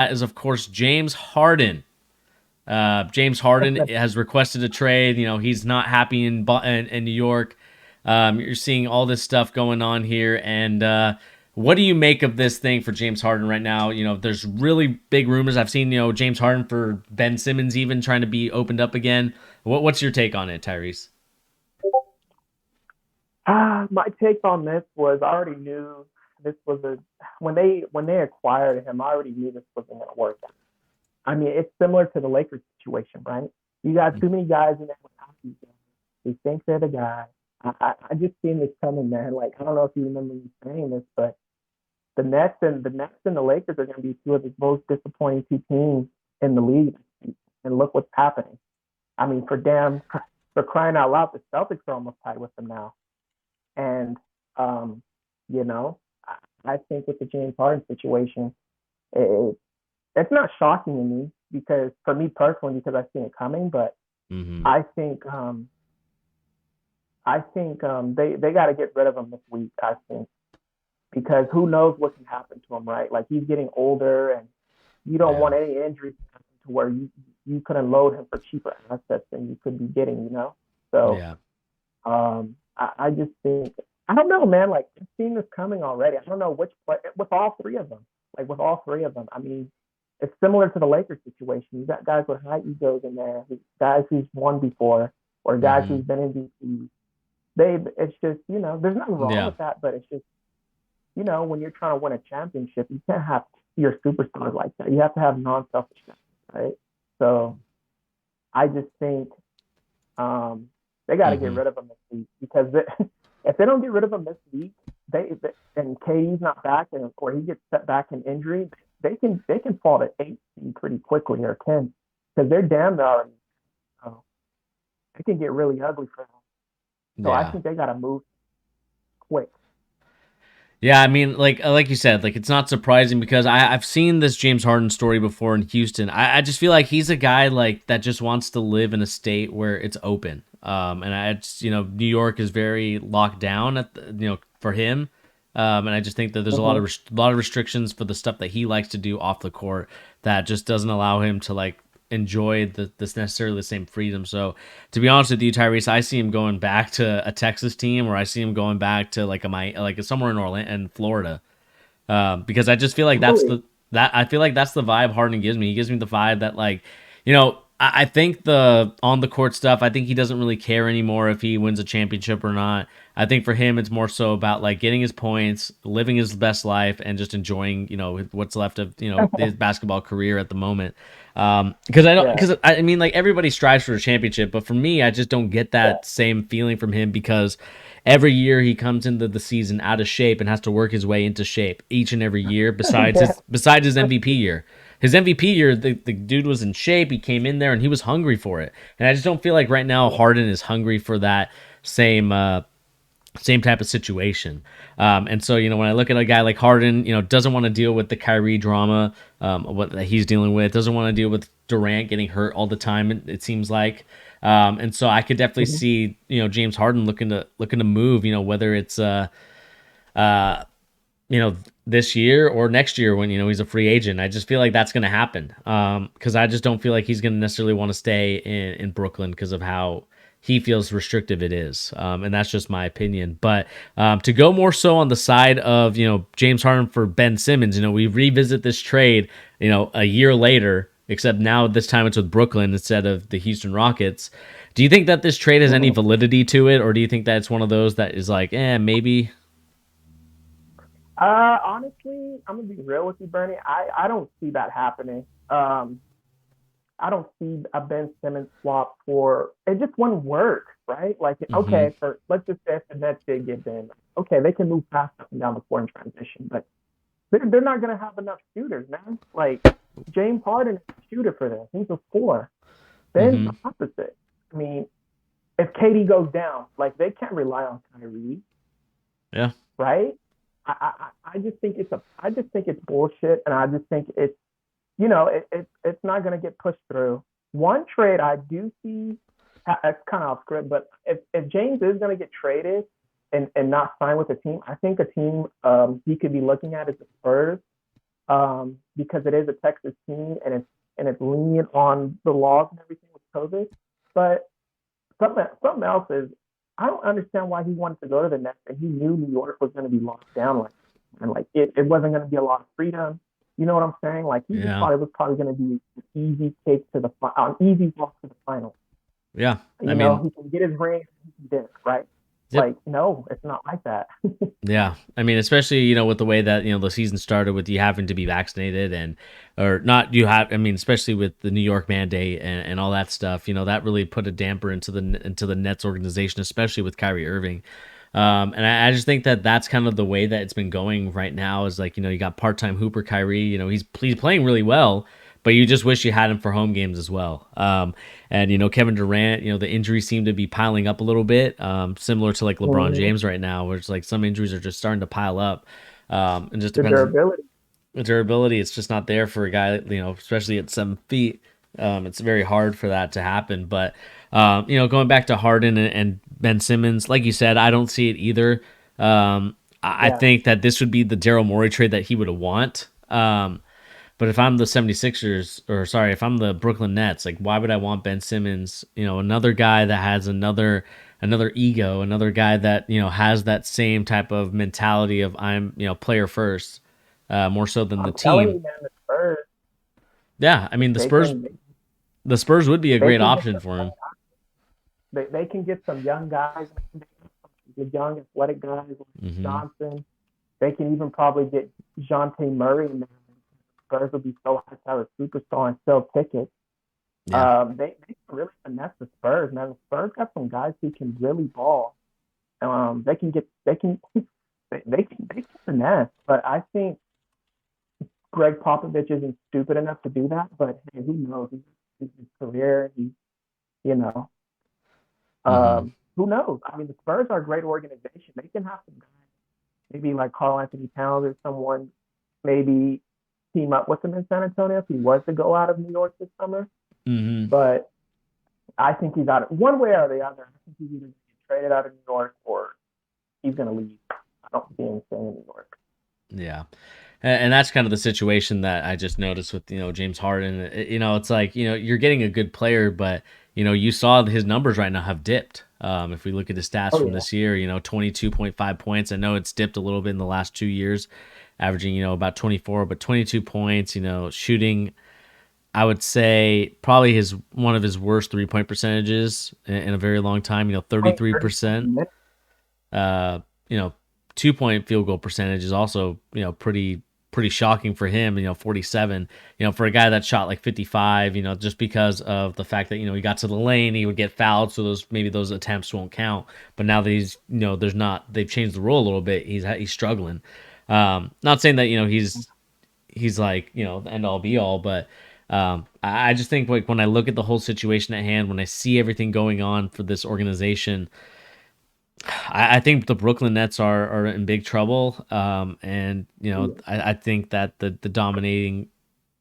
That is, of course, James Harden. James Harden has requested a trade. He's not happy in New York. You're seeing all this stuff going on here, and what do you make of this thing for James Harden right now? There's really big rumors. I've seen James Harden for Ben Simmons even trying to be opened up again. What's your take on it, Tyrese? My take on this was I already knew this was a when they acquired him, I already knew this wasn't going to work out. I mean, it's similar to the Lakers situation, right? You got too many guys in there with hockey. They think they're the guy. I just seen this coming, man. Like I don't know if you remember me saying this, but the Nets and the Lakers are going to be two of the most disappointing two teams in the league. And look what's happening. I mean, for crying out loud, the Celtics are almost tied with them now. And um, you know, I think with the James Harden situation, it, it's not shocking to me because for me personally, because I've seen it coming. But Mm-hmm. I think um, they got to get rid of him this week. I think because who knows what can happen to him, right? Like he's getting older, and you don't Yeah. want any injuries to where you could unload him for cheaper assets than you could be getting, So Yeah. I just think I don't know, man. Like I've seen this coming already. I don't know which play with all three of them. Like with all three of them, I mean, it's similar to the Lakers situation. You got guys with high egos in there, guys who's won before, or guys Mm-hmm. who's been in VP. It's just there's nothing wrong Yeah. with that, but it's just when you're trying to win a championship, you can't have your superstars like that. You have to have non-selfishness, right? So I just think they got to get Mm-hmm. rid of him this week because if they don't get rid of him this week, and KD's not back or he gets set back in injury, they can fall to 8 pretty quickly or 10 because they're damn already. So it can get really ugly for them. So I Yeah. think they got to move quick. Yeah, I mean, like you said, like it's not surprising because I've seen this James Harden story before in Houston. I just feel like he's a guy like that just wants to live in a state where it's open. And New York is very locked down for him. And I just think that there's a lot Mm-hmm. of lot of restrictions for the stuff that he likes to do off the court that just doesn't allow him to like enjoy this necessarily the same freedom. So to be honest with you, Tyrese, I see him going back to a Texas team, or I see him going back to like somewhere in Orlando and Florida, because I just feel like Really? that I feel like that's the vibe Harden gives me. He gives me the vibe that I think the on the court stuff. I think he doesn't really care anymore if he wins a championship or not. I think for him, it's more so about like getting his points, living his best life, and just enjoying what's left of his basketball career at the moment. Because I don't Yeah. because I mean like everybody strives for a championship, but for me, I just don't get that same feeling from him because every year he comes into the season out of shape and has to work his way into shape each and every year. Besides Yeah. his MVP year, his MVP year, the dude was in shape. He came in there and he was hungry for it. And I just don't feel like right now Harden is hungry for that same same type of situation. And so, when I look at a guy like Harden, doesn't want to deal with the Kyrie drama, what that he's dealing with, doesn't want to deal with Durant getting hurt all the time. It seems like, and so I could definitely Mhm. see, James Harden looking to move, whether it's uh, you know, this year or next year when he's a free agent. I just feel like that's going to happen because I just don't feel like he's going to necessarily want to stay in Brooklyn because of how he feels restrictive it is, and that's just my opinion. But to go more so on the side of James Harden for Ben Simmons, we revisit this trade, a year later, except now this time it's with Brooklyn instead of the Houston Rockets. Do you think that this trade has any Mhm. validity to it, or do you think that it's one of those that is like, maybe? Honestly, I'm gonna be real with you, Bernie. I don't see that happening. I don't see a Ben Simmons swap for it. Just wouldn't work, right? Like, Mm-hmm. okay, for let's just say if the Nets did get Ben, okay, they can move past up and down the court in transition, but they're not gonna have enough shooters, man. Like James Harden is a shooter for them. He's a four. Ben's Mm-hmm. the opposite. I mean, if KD goes down, like they can't rely on Kyrie, Yeah. right? I just think it's bullshit, and I just think it's not going to get pushed through. One trade I do see, it's kind of off script, but if James is going to get traded and not sign with a team, I think a team he could be looking at is the Spurs. because it is a Texas team and it's lenient on the laws and everything with COVID. But something else is I don't understand why he wanted to go to the Nets and he knew New York was going to be locked down like and like it wasn't going to be a lot of freedom. You know what I'm saying? Like he just Yeah. thought it was probably going to be an easy take to an easy walk to the final. Yeah. I You know, mean, he can get his ring, he can dip, right? yep. Like no, it's not like that. Yeah. I mean, especially, with the way that, the season started with you having to be vaccinated and, or not, I mean, especially with the New York mandate and all that stuff, that really put a damper into the Nets organization, especially with Kyrie Irving. And I just think that that's kind of the way that it's been going right now is like, you got part-time Hooper Kyrie, he's playing really well, but you just wish you had him for home games as well. And Kevin Durant, the injuries seem to be piling up a little bit, similar to like LeBron Mm-hmm. James right now, where it's like some injuries are just starting to pile up. And just The depends durability. the durability. It's just not there for a guy, especially at 7 feet. It's very hard for that to happen. But going back to Harden and Ben Simmons, like you said, I don't see it either. I Yeah. think that this would be the Daryl Morey trade that he would want. But if I'm the 76ers, or sorry, if I'm the Brooklyn Nets, like why would I want Ben Simmons? Another guy that has another ego, another guy that has that same type of mentality of I'm player first, more so than the I'm telling team. you, man, the Spurs, Yeah, I mean the they Spurs. can The Spurs would be a they great can get option some for him. they can get some young guys, the young athletic guys like Hmm. Johnson. They can even probably get Jonte Murray in there. Spurs will be so high to have a superstar and sell tickets. Yeah. They can really finesse the Spurs, man. The Spurs got some guys who can really ball. They can get they can finesse, but I think Greg Popovich isn't stupid enough to do that. But hey, who knows? He's his career. You know, Hmm. who knows? I mean, the Spurs are a great organization. They can have some guys, maybe like Carl Anthony Towns or someone, maybe team up with him in San Antonio if he was to go out of New York this summer. Hmm. But I think he's out of one way or the other. I think he's either going to get traded out of New York or he's going to leave. I don't see him staying in New York. Yeah. And that's kind of the situation that I just noticed with James Harden. It's like you're getting a good player, but you saw his numbers right now have dipped. If we look at his stats Oh from yeah. this year, 22.5 points. I know it's dipped a little bit in the last 2 years, averaging about 24, but 22 points. Shooting. I would say probably his one of his worst 3-point percentages in a very long time. 33%. Uh, you know, 2-point field goal percentage is also pretty shocking for him. 47. For a guy that shot like 55. Just because of the fact that he got to the lane, he would get fouled, so those attempts won't count. But now that he's there's not they've changed the rule a little bit. He's struggling. Not saying that he's like the end all be all, but I just think like when I look at the whole situation at hand, when I see everything going on for this organization, I think the Brooklyn Nets are in big trouble. And I think that the dominating,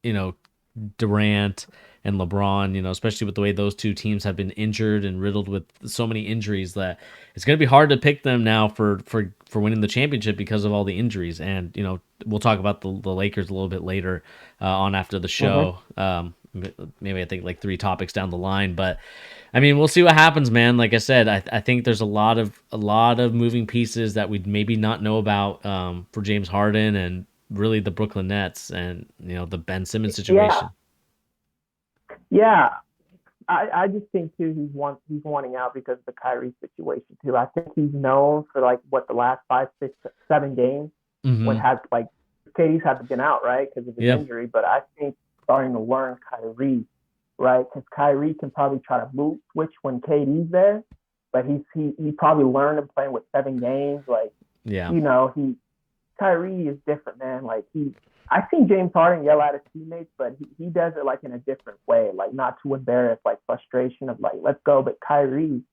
you know, Durant and LeBron, especially with the way those two teams have been injured and riddled with so many injuries, that it's going to be hard to pick them now for winning the championship because of all the injuries. And we'll talk about the Lakers a little bit later on after the Mm-hmm. show. Maybe I think like 3 topics down the line, but I mean, we'll see what happens, man. Like I said, I think there's a lot of moving pieces that we'd maybe not know about for James Harden and really the Brooklyn Nets and the Ben Simmons Yeah, situation. yeah. I just think too he's wanting out because of the Kyrie situation too. I think he's known for like what the last 5, 6, 7 games when Mm-hmm. has like KD's had to been out right because of his Yeah. injury, but I think starting to learn Kyrie right because Kyrie can probably try to move switch when KD's there, but he probably learned him playing with 7 games. Like Yeah. he Kyrie is different, man. Like I've seen James Harden yell at his teammates, but he does it like in a different way, like not to embarrass like frustration of like let's go. But Kyrie,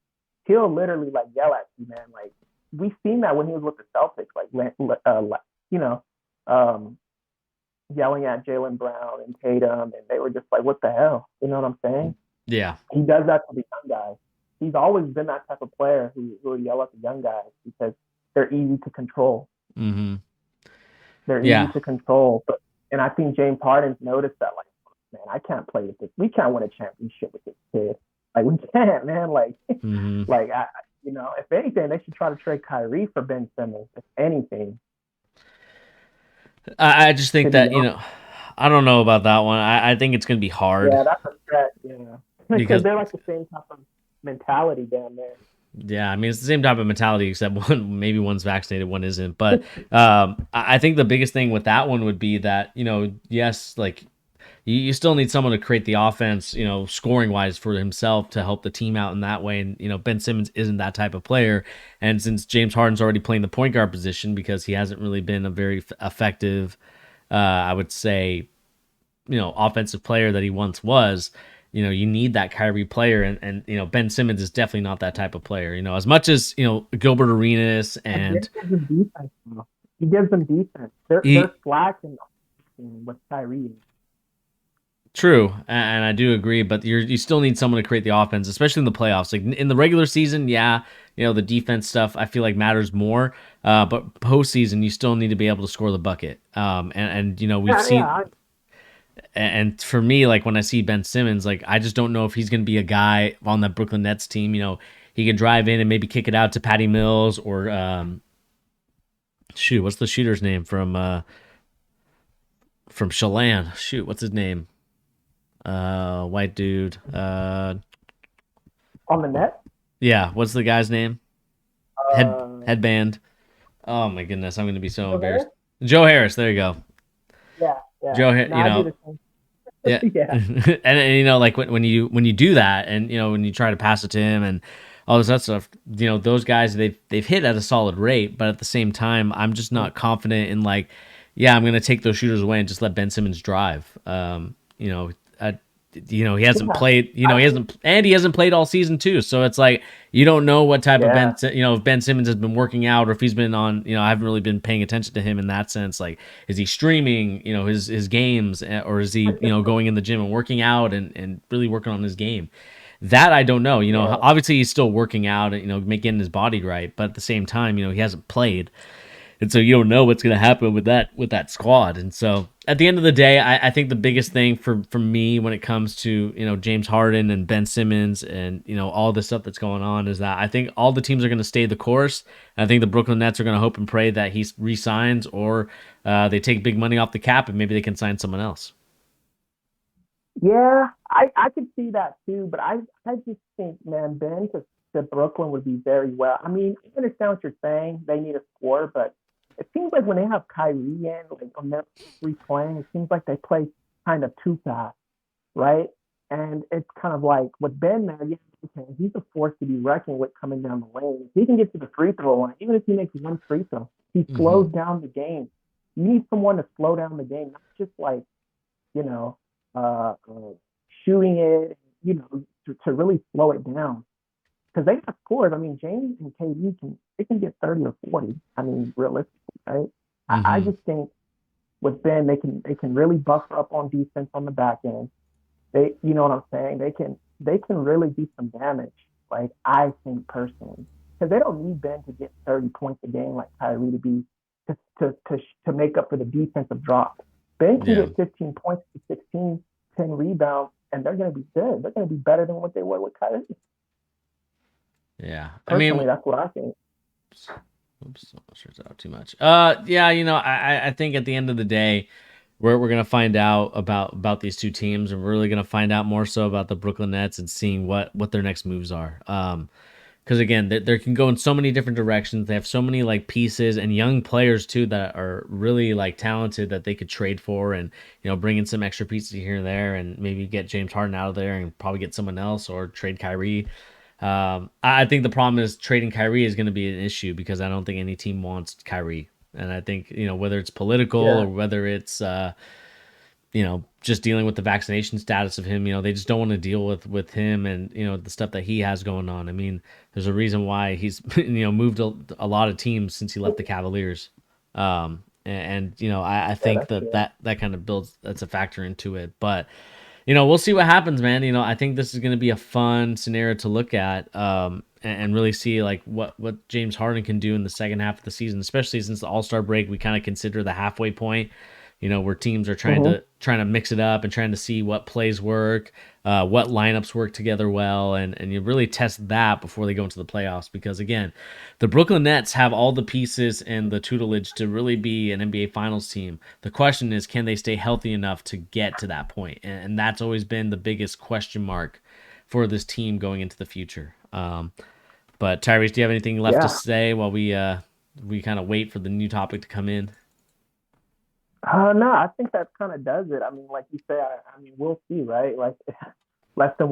he'll literally like yell at you, man. Like we've seen that when he was with the Celtics, you know, um, yelling at Jalen Brown and Tatum, and they were just like, what the hell? You know what I'm saying? Yeah. He does that to the young guys. He's always been that type of player who will yell at the young guys because they're easy to control. Mm-hmm. They're easy Yeah. to control. And I think James Harden's noticed that, like, man, I can't play with this. We can't win a championship with this kid. Like, we can't, man. Like, Hmm. like if anything, they should try to trade Kyrie for Ben Simmons. If anything, I just to think be that honest. I don't know about that one. I think it's going to be hard Yeah, that's a threat. Yeah, because because they're like the same type of mentality down there. yeah, I mean it's the same type of mentality except one maybe one's vaccinated, one isn't. But I think the biggest thing with that one would be that yes, like you still need someone to create the offense, scoring wise for himself to help the team out in that way. And, Ben Simmons isn't that type of player. And since James Harden's already playing the point guard position because he hasn't really been a very effective, I would say, offensive player that he once was, you need that Kyrie player. And Ben Simmons is definitely not that type of player, as much as, Gilbert Arenas And and Ben gives them defense. Bro. He gives them defense. They're he, slacking with Kyrie. true, and I do agree, but you still need someone to create the offense, especially in the playoffs. Like in the regular season, yeah, the defense stuff I feel like matters more. But postseason, you still need to be able to score the bucket. And we've Yeah, seen, yeah, and for me, like when I see Ben Simmons, like I just don't know if he's going to be a guy on that Brooklyn Nets team. He can drive in and maybe kick it out to Patty Mills or shoot, what's the shooter's name from Chelan? Shoot, what's his name? White dude. on the net. Yeah, what's the guy's name? Uh, Headband. Oh my goodness, I'm gonna be so Joe embarrassed. Harris? Joe Harris. There you go. Yeah, yeah. Joe. No, I do the same. Yeah, Yeah, and like when you do that, and when you try to pass it to him and all this other stuff, those guys they've hit at a solid rate, but at the same time, I'm just not confident in like, yeah, I'm gonna take those shooters away and just let Ben Simmons drive. I, he hasn't yeah. played. I think, He hasn't played all season too. So it's like you don't know what type of yeah, if Ben Simmons has been working out or if he's been on. I haven't really been paying attention to him in that sense. Like, is he streaming? His games, or is he going in the gym and working out and really working on his game? That I don't know. yeah, Obviously he's still working out and making his body right, but at the same time, he hasn't played, and so you don't know what's going to happen with that squad. And so at the end of the day, I think the biggest thing for me when it comes to James Harden and Ben Simmons and all the stuff that's going on is that I think all the teams are going to stay the course. I think the Brooklyn Nets are going to hope and pray that he resigns or they take big money off the cap and maybe they can sign someone else. yeah. I could see that too, but I just think, man, Ben to Brooklyn would be very well. I mean, I understand what you're saying. They need a score, but it seems like when they have Kyrie in, like on their free playing, it seems like they play kind of too fast, right? And it's kind of like with Ben there, yeah, okay, he's a force to be reckoned with coming down the lane. If he can get to the free throw line, even if he makes one free throw, he Hmm. slows down the game. You need someone to slow down the game, not just like, you know, shooting it, to really slow it down. Because they got scores. I mean, James and KD they can get 30 or 40. I mean, realistically, right? I Hmm. just think with Ben, they can really buffer up on defense on the back end. You know what I'm saying? They can really do some damage. Like I think personally, because they don't need Ben to get 30 points a game like Kyrie to be to make up for the defensive drop. Ben can Yeah. get 15 points to 16, 10 rebounds, and they're going to be good. They're going to be better than what they were with Kyrie. Yeah. I mean, Personally, that's what I think. oops, almost stretched out too much. Yeah, I think at the end of the day, we're gonna find out about these two teams, and we're really gonna find out more so about the Brooklyn Nets and seeing what their next moves are. Because again, they can go in so many different directions. They have so many like pieces and young players too that are really like talented that they could trade for, and bring in some extra pieces here and there, and maybe get James Harden out of there and probably get someone else or trade Kyrie. I think the problem is trading Kyrie is going to be an issue because I don't think any team wants Kyrie, and I think whether it's political or Yeah, whether it's just dealing with the vaccination status of him, they just don't want to deal with him and the stuff that he has going on. I mean, there's a reason why he's moved a lot of teams since he left the Cavaliers. And I yeah, think that's that true. that kind of builds that's a factor into it, but we'll see what happens, man. I think this is going to be a fun scenario to look at, and really see like what James Harden can do in the second half of the season, especially since the All Star break we kind of consider the halfway point. where teams are trying Hmm. to trying to mix it up and trying to see what plays work, what lineups work together well, and you really test that before they go into the playoffs. Because again, the Brooklyn Nets have all the pieces and the tutelage to really be an NBA Finals team. The question is, can they stay healthy enough to get to that point? And that's always been the biggest question mark for this team going into the future. But Tyrese, do you have anything left to Yeah. say while we kind of wait for the new topic to come in? No, I think that kind of does it. I mean, like you say, I mean, we'll see, right? Like less than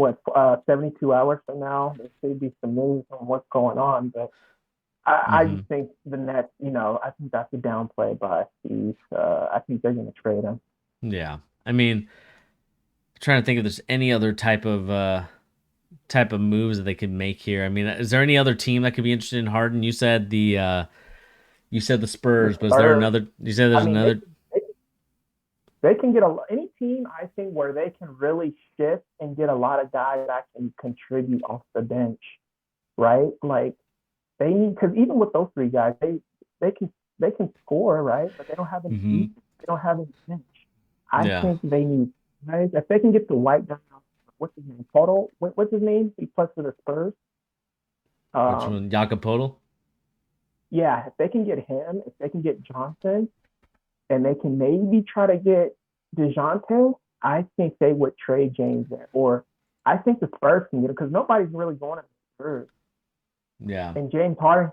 72 hours from now, there should be some news on what's going on. But I Mm-hmm. just think the Nets, I think that's a downplay by Steve. I think they're going to trade him. Yeah, I mean, trying to think if there's any other type of moves that they could make here. I mean, is there any other team that could be interested in Harden? You said the The Spurs, but is there Spurs, another? You said I there's mean, another. they can get any team, I think, where they can really shift and get a lot of guys that can contribute off the bench, right? Like they need, because even with those three guys, they can they can score, right? But they don't have any Mm-hmm. defense. They don't have any bench. I Yeah, think they need guys if they can get the white guy. What's his name? Poto. What's his name? He plays for the Spurs. which Um, one? Jakob. yeah, if they can get him, if they can get Johnson, and they can maybe try to get DeJounte, I think they would trade James there. Or I think the Spurs can get it because nobody's really going to the Spurs. Yeah. And James Harden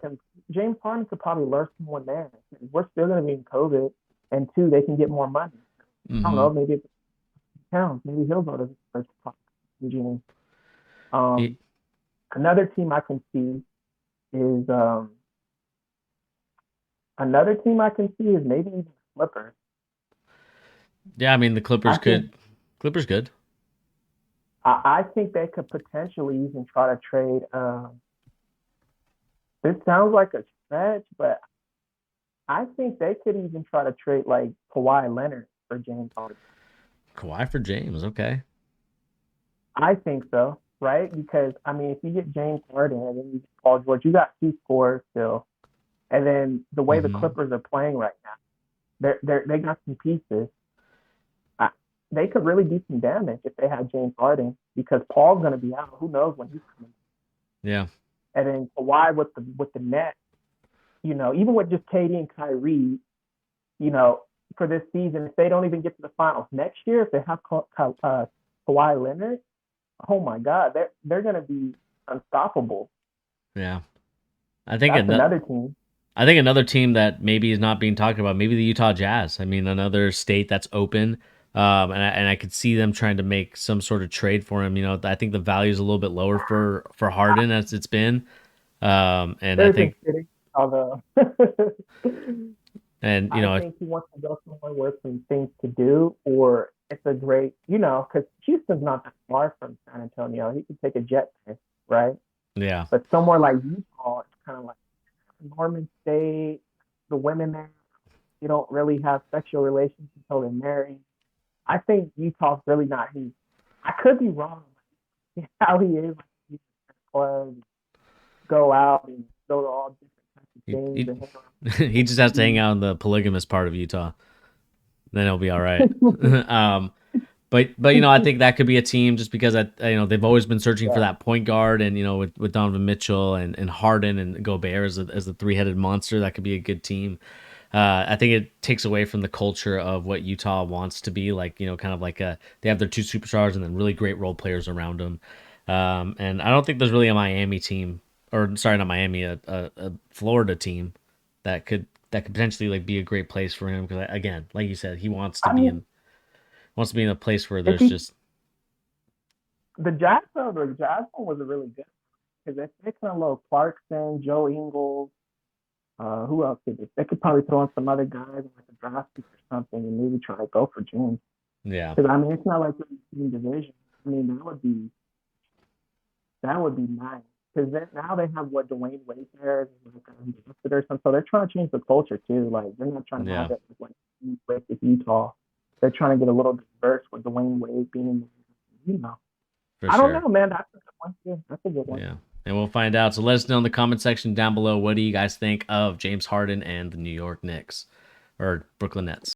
could probably lure someone there. We're still going to be in COVID, and two, they can get more money. I don't Mm-hmm. know, maybe it counts. Maybe he'll go to the Spurs. James. Um, another team I can see is maybe even the Clippers. Yeah, I mean the I Clippers think could. Clippers good. I think they could potentially even try to trade. This sounds like a stretch, but I think they could even try to trade like Kawhi Leonard for James Harden. Kawhi for James. Okay. I think so, right? Because I mean, if you get James Harden and then you get Paul George, you got two scorers still, and then the way the Mm-hmm. Clippers are playing right now, they got some pieces. I, they could really do some damage if they had James Harden because Paul's going to be out. Who knows when he's coming? Yeah. And then Kawhi with the net, even with just KD and Kyrie, you know, for this season, if they don't even get to the finals next year, if they have Kawhi Leonard, oh my God, they're going to be unstoppable. Yeah. I think That's another. another team. I think another team that maybe is not being talked about, maybe the Utah Jazz. I mean, another state that's open, and I could see them trying to make some sort of trade for him. I think the value is a little bit lower for Harden as it's been, and I They're just think kidding. Although and I think he wants to go somewhere with some things to do, or it's a great, because Houston's not that far from San Antonio. He could take a jet there, right? yeah, But somewhere like Utah, it's kind of like Norman State. The women there, you don't really have sexual relations until they're married. I think Utah's really not his. I could be wrong. How he is, like, he's clubs, go out and go to all different types of he, games he, and hang around he just has to hang with out in the polygamous part of Utah, then he'll be all right. people. But I think that could be a team just because they've always been searching for Yeah. that point guard, and with Donovan Mitchell and Harden and Gobert as a three-headed monster, that could be a good team. I think it takes away from the culture of what Utah wants to be like. Kind of like they have their two superstars and then really great role players around them. And I don't think there's really a Miami team, or sorry, not Miami, a Florida team that could potentially like be a great place for him because again, like you said, he I mean, wants to be in a place where if there's he just the Jazz one was a really good because if they can load Clarkson, Joe Ingles, who else could they could probably throw in some other guys like a draft pick or something and maybe try to go for James. yeah, Because I mean, it's not like they're in the same division. I mean, that would be nice. Because now they have what Dwayne Wade there as like an ambassador or something. So they're trying to change the culture too. Like they're not trying to yeah, have it like with Utah. They're trying to get a little diverse with Dwayne Wade being, for I don't sure. know, man. That's a good one. Yeah, that's a good one. Yeah. And we'll find out. So let us know in the comment section down below what do you guys think of James Harden and the New York Knicks or Brooklyn Nets.